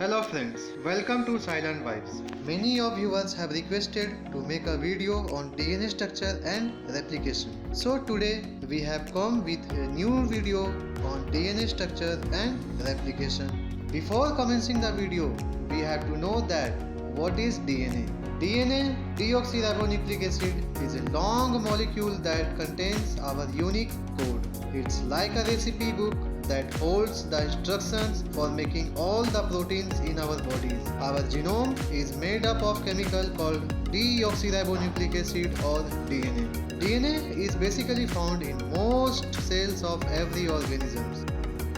Hello friends, welcome to Silent Vibes. Many of viewers have requested to make a video on DNA structure and replication. So today we have come with a new video on DNA structure and replication. Before commencing the video, we have to know that what is DNA. DNA, deoxyribonucleic acid, is a long molecule that contains our unique code. It's like a recipe book that holds the instructions for making all the proteins in our bodies. Our genome is made up of chemical called deoxyribonucleic acid or DNA. DNA is basically found in most cells of every organism.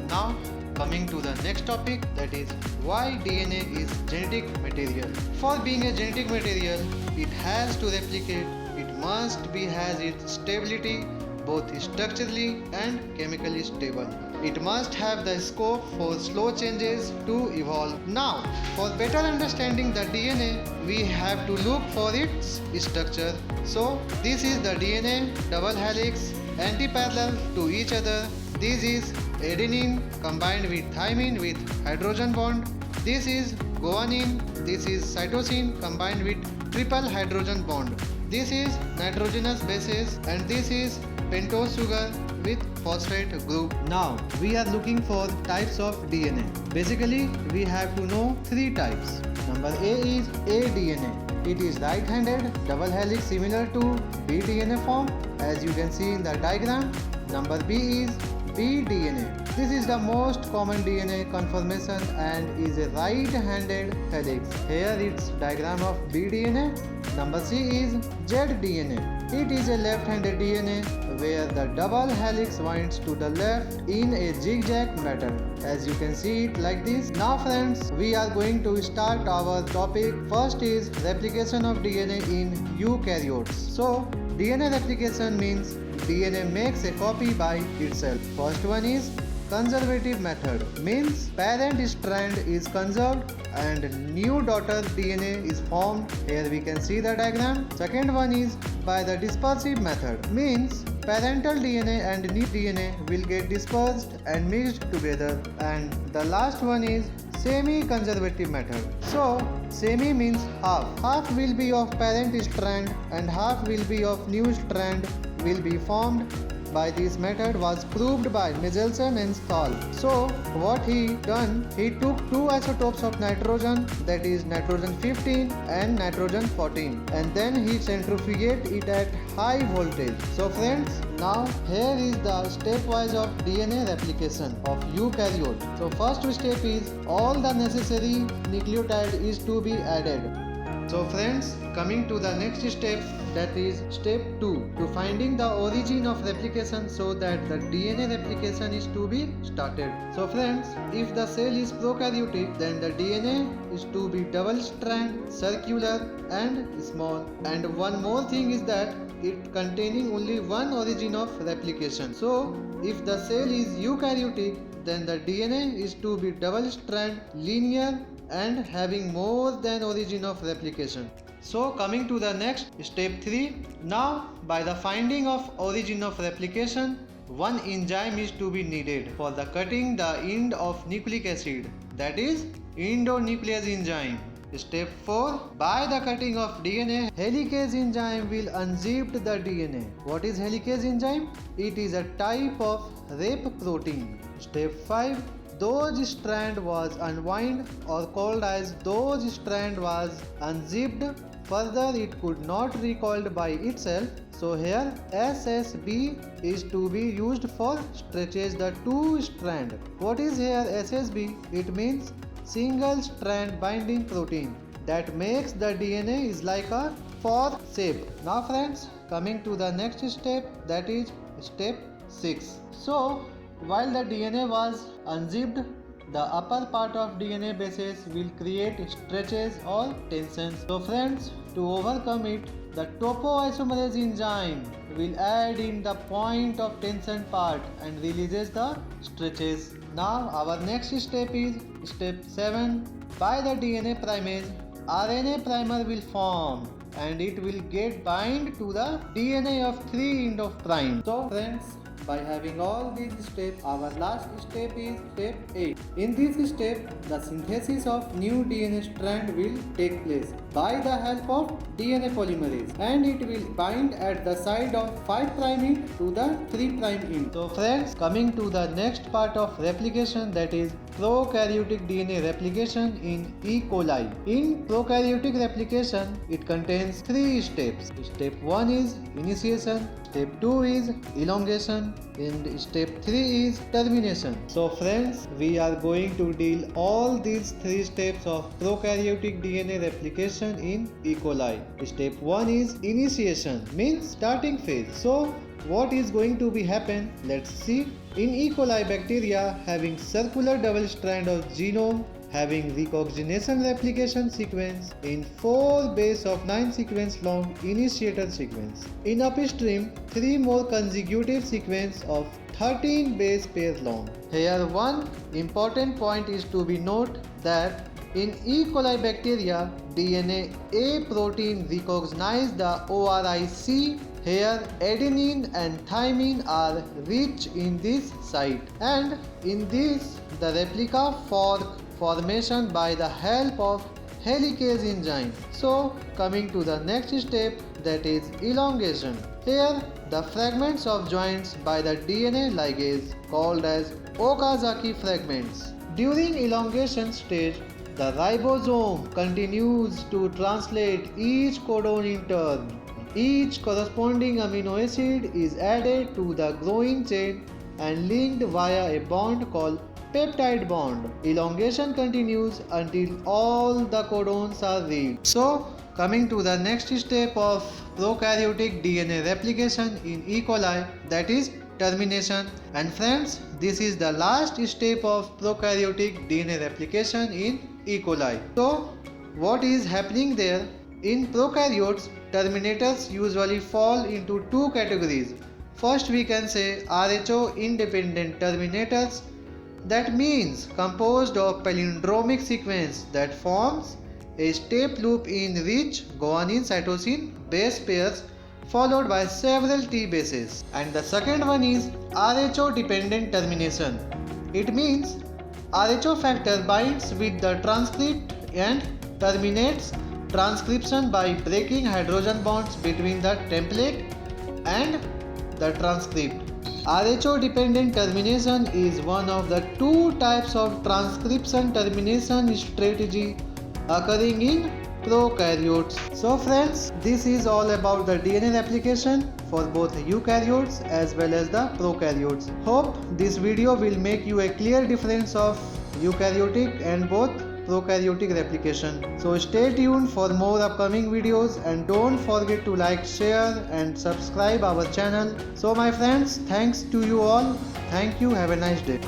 Now coming to the next topic, that is why DNA is genetic material. For being a genetic material, it has to replicate, it must be has its stability both structurally and chemically stable. It must have the scope for slow changes to evolve. Now, for better understanding the DNA, we have to look for its structure. So, this is the DNA double helix, antiparallel to each other. This is adenine combined with thymine with hydrogen bond. This is guanine. This is cytosine combined with triple hydrogen bond. This is nitrogenous bases and this is pentose sugar with phosphate group. Now we are looking for types of DNA. Basically we have to know three types. Number A is aDNA. It is right-handed double helix similar to bDNA form as you can see in the diagram. Number B is bDNA. This is the most common DNA conformation and is a right-handed helix. Here it's diagram of bDNA. Number C is zDNA. It is a left-handed DNA where the double helix winds to the left in a zigzag pattern. As you can see it like this. Now friends, we are going to start our topic. First is replication of DNA in eukaryotes. So DNA replication means DNA makes a copy by itself. First one is conservative method, means parent strand is conserved and new daughter DNA is formed. Here we can see the diagram. Second one is by the dispersive method, means parental DNA and new DNA will get dispersed and mixed together. And the last one is semi-conservative method. So semi means half. Half will be of parent strand and half will be of new strand will be formed. By this method was proved by Michelson and Stahl. So what he done, he took two isotopes of nitrogen, that is nitrogen 15 and nitrogen 14, and then he centrifugate it at high voltage. So friends, now here is the stepwise of DNA replication of eukaryote. So first step is all the necessary nucleotide is to be added. So friends, coming to the next step, that is step 2, to finding the origin of replication so that the DNA replication is to be started. So friends, if the cell is prokaryotic, then the DNA is to be double strand, circular and small. And one more thing is that it containing only one origin of replication. So if the cell is eukaryotic, then the DNA is to be double strand, linear and having more than origin of replication. So coming to the next step 3, now by the finding of origin of replication, one enzyme is to be needed for the cutting the end of nucleic acid, that is endonuclease enzyme. Step 4, by the cutting of DNA, helicase enzyme will unzip the DNA. What is helicase enzyme? It is a type of rep protein. Step 5, those strand was unwound or called as those strand was unzipped. Further, it could not recoiled by itself. So here SSB is to be used for stretches the two strand. What is here SSB? It means single strand binding protein that makes the DNA is like a fork shape. Now friends, coming to the next step, that is step 6. So while the DNA was unzipped, the upper part of DNA bases will create stretches or tensions. So friends, to overcome it, the topoisomerase enzyme will add in the point of tension part and releases the stretches. Now our next step is step 7. By the DNA primase, RNA primer will form and it will get bind to the DNA of 3' of prime. So friends, by having all these steps, our last step is step 8. In this step, the synthesis of new DNA strand will take place by the help of DNA polymerase, and it will bind at the side of 5' end to the 3' end. So friends, coming to the next part of replication, that is prokaryotic DNA replication in E. coli. In prokaryotic replication, it contains 3 steps. Step 1 is initiation, step 2 is elongation, and step 3 is termination. So friends, we are going to deal all these 3 steps of prokaryotic DNA replication in E. coli. Step 1 is initiation, means starting phase. So what is going to be happen? Let's see. In E. coli bacteria having circular double strand of genome, having recombination replication sequence in 4 base of 9 sequence long initiator sequence. In upstream, 3 more consecutive sequence of 13 base pair long. Here one important point is to be noted that in E. coli bacteria, DNA A protein recognize the ORIC. Here adenine and thymine are rich in this site, and in this the replica fork formation by the help of helicase enzyme. So coming to the next step, that is elongation. Here the fragments of joints by the DNA ligase called as Okazaki fragments. During elongation stage, the ribosome continues to translate each codon in turn. Each corresponding amino acid is added to the growing chain and linked via a bond called peptide bond. Elongation continues until all the codons are read. So, coming to the next step of prokaryotic DNA replication in E. coli, that is termination. And friends, this is the last step of prokaryotic DNA replication in E. coli. So, what is happening there? In prokaryotes, terminators usually fall into 2 categories. First, we can say RHO independent terminators, that means composed of palindromic sequence that forms a step loop in which guanine cytosine base pairs followed by several T bases. And the second one is RHO dependent termination. It means RHO factor binds with the transcript and terminates transcription by breaking hydrogen bonds between the template and the transcript. RHO dependent termination is one of the 2 types of transcription termination strategy occurring in prokaryotes. So friends, this is all about the DNA replication for both eukaryotes as well as the prokaryotes. Hope this video will make you a clear difference of eukaryotic and both prokaryotic replication. So stay tuned for more upcoming videos and don't forget to like, share and subscribe our channel. So my friends, thanks to you all. Thank you. Have a nice day.